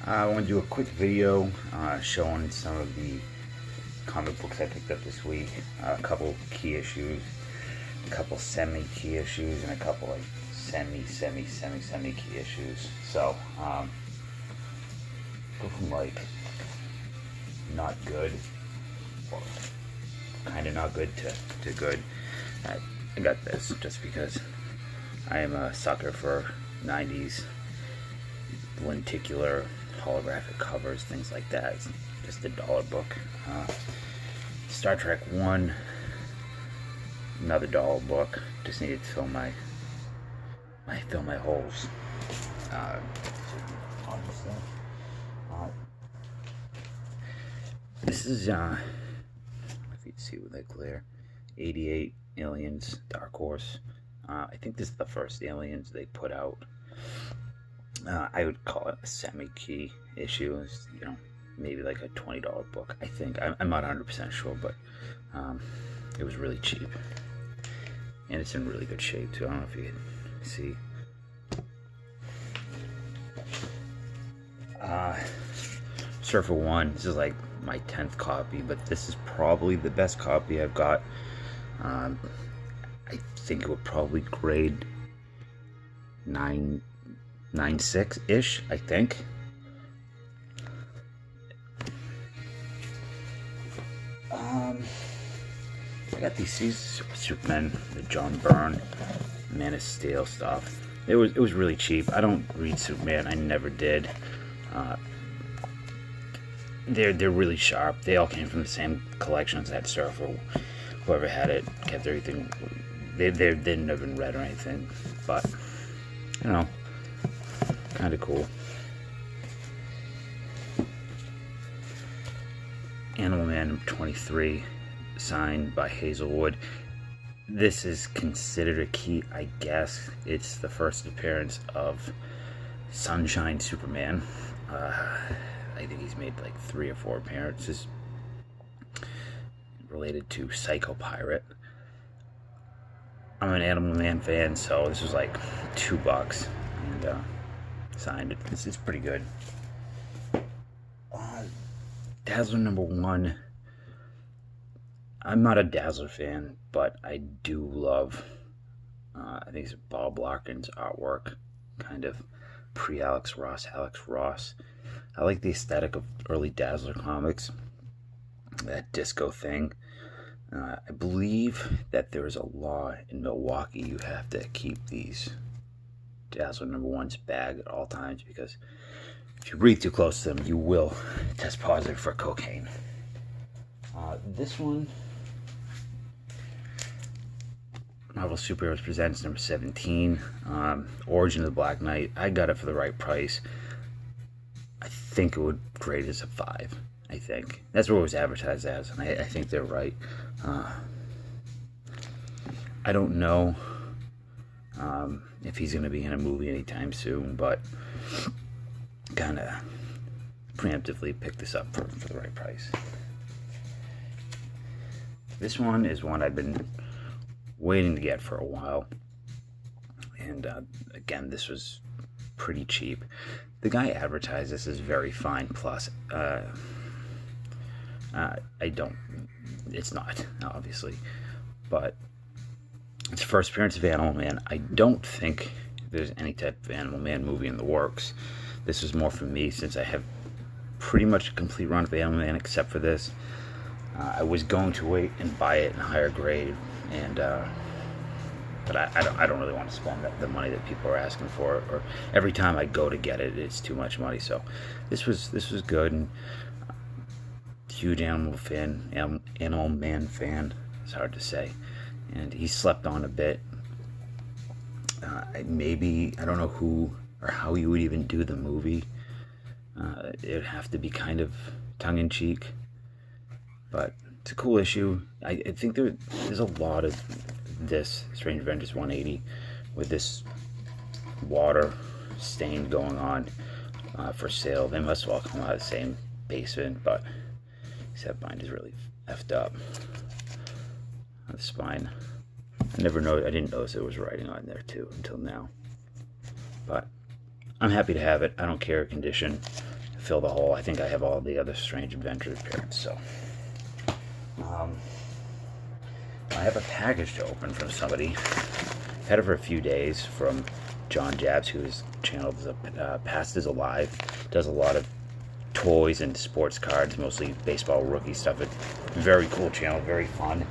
I want to do a quick video showing some of the comic books I picked up this week. A couple key issues, a couple semi-key issues, and a couple like semi key issues. So, go from like not good, or kind of not good to good. I got this just because I am a sucker for 90s lenticular holographic covers, things like that. It's just a dollar book. Star Trek 1, another dollar book. Just needed to fill my holes. Obviously. This is if you can see with that glare, 88 Aliens, Dark Horse. I think this is the first Aliens they put out. I would call it a semi-key issue. It's, maybe like a $20 book. I think I'm not 100% sure, but it was really cheap, and it's in really good shape too. I don't know if you can see. Surfer 1. This is like my 10th copy, but this is probably the best copy I've got. I think it would probably grade 9.6 ish, I think. I got these Superman, the John Byrne, Man of Steel stuff. It was really cheap. I don't read Superman. I never did. They're really sharp. They all came from the same collections that Surfer. Whoever had it kept everything. They've never been read or anything, but kind of cool. Animal Man number 23, signed by Hazelwood. This is considered a key, I guess. It's the first appearance of Sunshine Superman. I think he's made like 3 or 4 appearances related to Psycho Pirate. I'm an Animal Man fan, so this was like $2 and signed it. This is pretty good. Dazzler number 1. I'm not a Dazzler fan, but I do love, I think it's Bob Larkin's artwork, kind of pre-Alex Ross. I like the aesthetic of early Dazzler comics, that disco thing. I believe that there is a law in Milwaukee you have to keep these Dazzler number 1's bag at all times, because if you breathe too close to them, you will test positive for cocaine. This one, Marvel Superheroes Presents number 17, Origin of the Black Knight. I got it for the right price. I think it would grade as a 5. I think that's what it was advertised as, and I think they're right. I don't know if he's going to be in a movie anytime soon, but kind of preemptively picked this up for the right price. This one is one I've been waiting to get for a while, and again, this was pretty cheap. The guy advertised this as very fine plus. It's not, obviously, but it's the first appearance of Animal Man. I don't think there's any type of Animal Man movie in the works. This was more for me, since I have pretty much a complete run of Animal Man except for this. I was going to wait and buy it in a higher grade, and but I don't really want to spend the money that people are asking for it, or every time I go to get it, it's too much money. So this was good, and huge Animal Man fan. It's hard to say, and he slept on a bit. Maybe, I don't know who or how you would even do the movie. It would have to be kind of tongue-in-cheek, but it's a cool issue. I think there's a lot of this Strange Adventures 180 with this water stain going on for sale. They must have all come out of the same basement, but except mine is really effed up on the spine. I didn't notice there was writing on there too until now. But I'm happy to have it. I don't care condition. fill the hole. I think I have all the other Strange Adventures appearances. So I have a package to open from somebody. I've had it for a few days from John Jabs, whose channel is Past is Alive. Does a lot of toys and sports cards, mostly baseball rookie stuff. It's a very cool channel, very fun.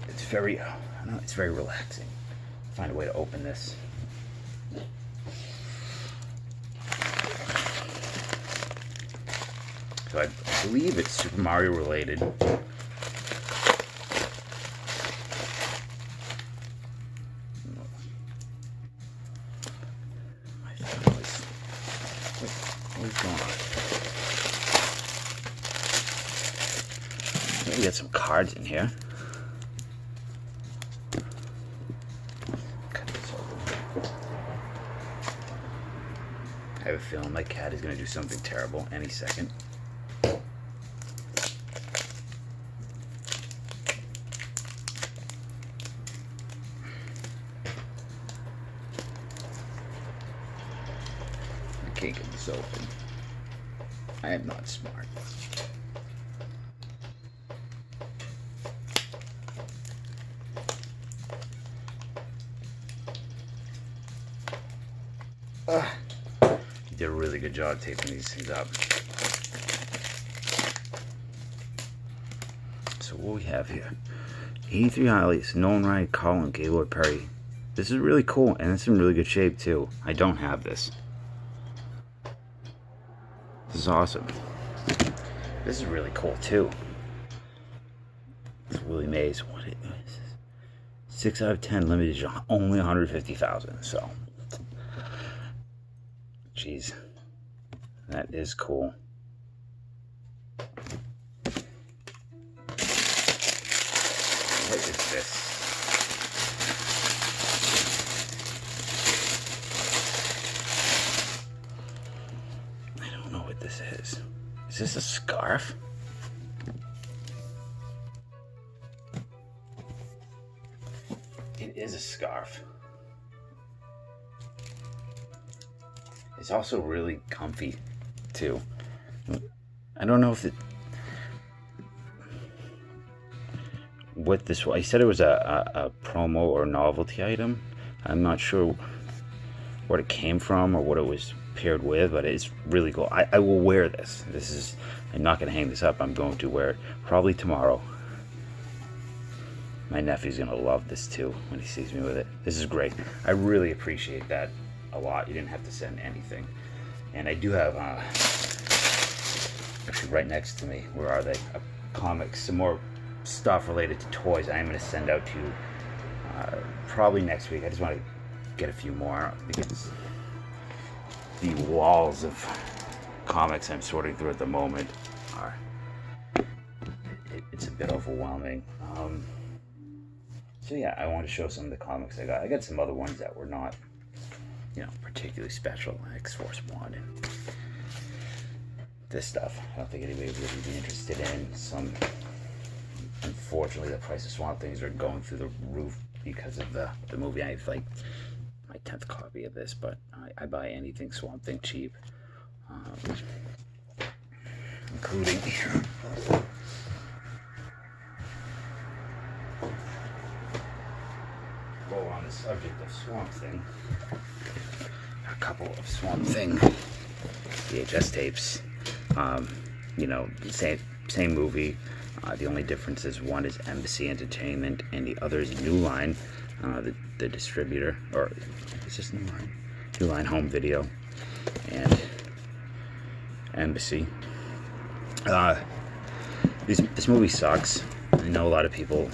It's very, I don't know, it's very relaxing. Find a way to open this. So I believe it's Super Mario related. What's going on? We got some cards in here. Cut this open. I have a feeling my cat is going to do something terrible any second. I can't get this open. I am not smart. You did a really good job taping these things up. So what we have here, 83 highlights, Nolan Ryan, Colin, Gaylord Perry. This is really cool, and it's in really good shape too. I don't have this. This is awesome. This is really cool too. It's Willie Mays. What is this? 6 out of 10 limited edition, only 150,000. So, jeez, that is cool. What is this? I don't know what this is. Is this a scarf? It is a scarf. It's also really comfy too. I don't know if it, what this was. He said it was a promo or novelty item. I'm not sure what it came from or what it was paired with, but it's really cool. I will wear this. This is, I'm not going to hang this up. I'm going to wear it probably tomorrow. My nephew's going to love this too when he sees me with it. This is great. I really appreciate that a lot. You didn't have to send anything. And I do have, actually right next to me, where are they? Comics, some more stuff related to toys I am going to send out to you probably next week. I just want to get a few more because the walls of comics I'm sorting through at the moment are, it's a bit overwhelming. So yeah, I want to show some of the comics I got. I got some other ones that were not, you know, particularly special, like X-Force 1 and this stuff. I don't think anybody would really be interested in. Some, unfortunately, the price of Swamp Things are going through the roof because of the movie. I have like my 10th copy of this, but I buy anything Swamp Thing cheap, including here. Well, on the subject of Swamp Thing, a couple of Swamp Thing VHS tapes. You know, same movie. The only difference is one is Embassy Entertainment and the other is New Line, the distributor, or is this New Line? New Line Home Video and Embassy. This movie sucks. I know a lot of people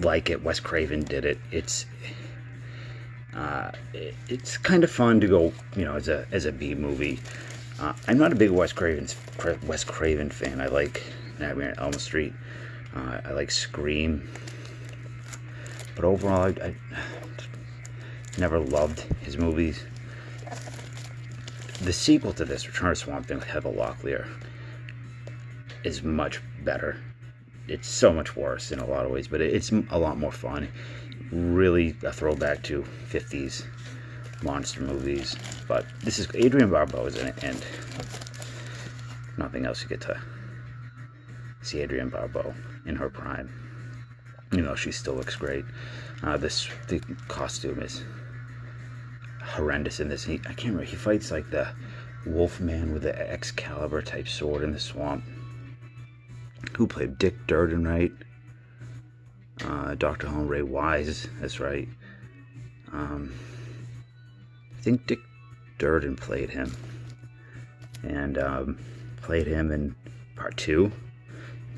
like it. Wes Craven did it. It's kind of fun to go, you know, as a B movie. I'm not a big Wes Craven fan. I like Nightmare on Elm Street. I like Scream. But overall, I never loved his movies. The sequel to this, Return of Swamp Thing with Heather Locklear, is much better. It's so much worse in a lot of ways, but it's a lot more fun. Really a throwback to 50s monster movies. But this is Adrienne Barbeau is in it, and nothing else. You get to see Adrienne Barbeau in her prime. You know, she still looks great. The costume is horrendous in this. I can't remember. He fights like the Wolfman with the Excalibur type sword in the swamp. Who played Dick Durden, right? Dr. Helen Ray Wise, that's right. I think Dick Durden played him. And played him in part 2.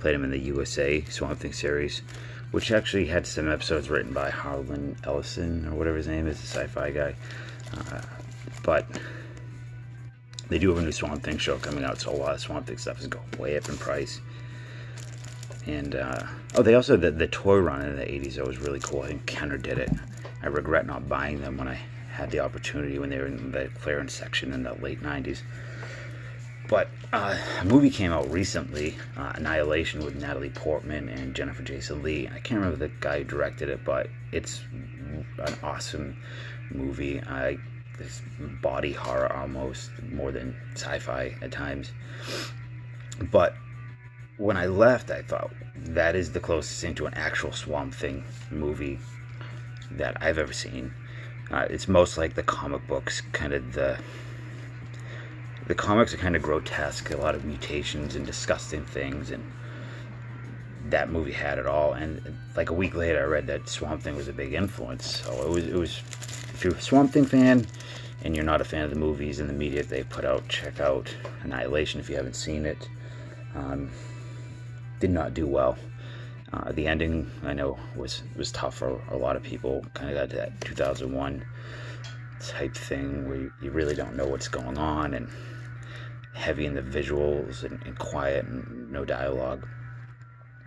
Played him in the USA Swamp Thing series, which actually had some episodes written by Harlan Ellison, or whatever his name is, the sci-fi guy. But they do have a new Swamp Thing show coming out, so a lot of Swamp Thing stuff is going way up in price. And, they also, the toy run in the 80s, that was really cool. I think Kenner did it. I regret not buying them when I had the opportunity when they were in the clearance section in the late 90s. But a movie came out recently, Annihilation, with Natalie Portman and Jennifer Jason Leigh. I can't remember the guy who directed it, but it's an awesome movie. It's body horror almost, more than sci-fi at times. But when I left, I thought that is the closest thing to an actual Swamp Thing movie that I've ever seen. It's most like the comic books, kind of the comics are kind of grotesque, a lot of mutations and disgusting things, and that movie had it all. And like a week later, I read that Swamp Thing was a big influence. So it was if you're a Swamp Thing fan and you're not a fan of the movies and the media they put out, check out Annihilation if you haven't seen it. Did not do well. The ending, I know, was tough for a lot of people. Kind of got to that 2001 type thing where you really don't know what's going on, and heavy in the visuals and quiet and no dialogue.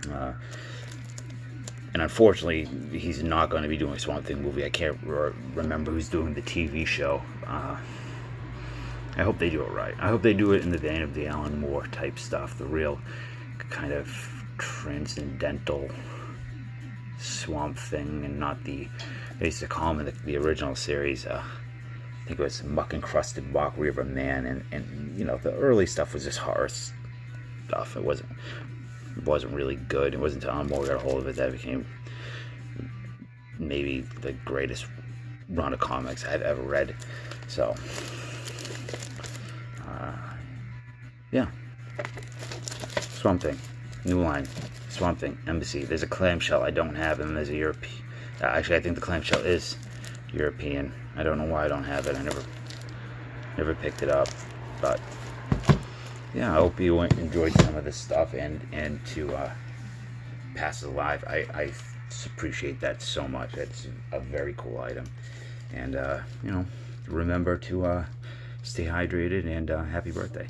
And unfortunately, he's not going to be doing a Swamp Thing movie. I can't remember who's doing the TV show. I hope they do it right. I hope they do it in the vein of the Alan Moore type stuff, the real kind of transcendental Swamp Thing, and not the, they used to call him in the original series, I think it was Muck Encrusted Mockery of a Man, and you know, the early stuff was just horror stuff. It wasn't really good. It wasn't until Alan Moore got a hold of it that it became maybe the greatest run of comics I've ever read. So yeah, Swamp Thing, new line, Swamp Thing, Embassy. There's a clamshell I don't have, and there's a European. Actually, I think the clamshell is European. I don't know why I don't have it. I never picked it up. But yeah, I hope you enjoyed some of this stuff, and to pass it alive. I appreciate that so much. It's a very cool item, and you know, remember to stay hydrated, and happy birthday.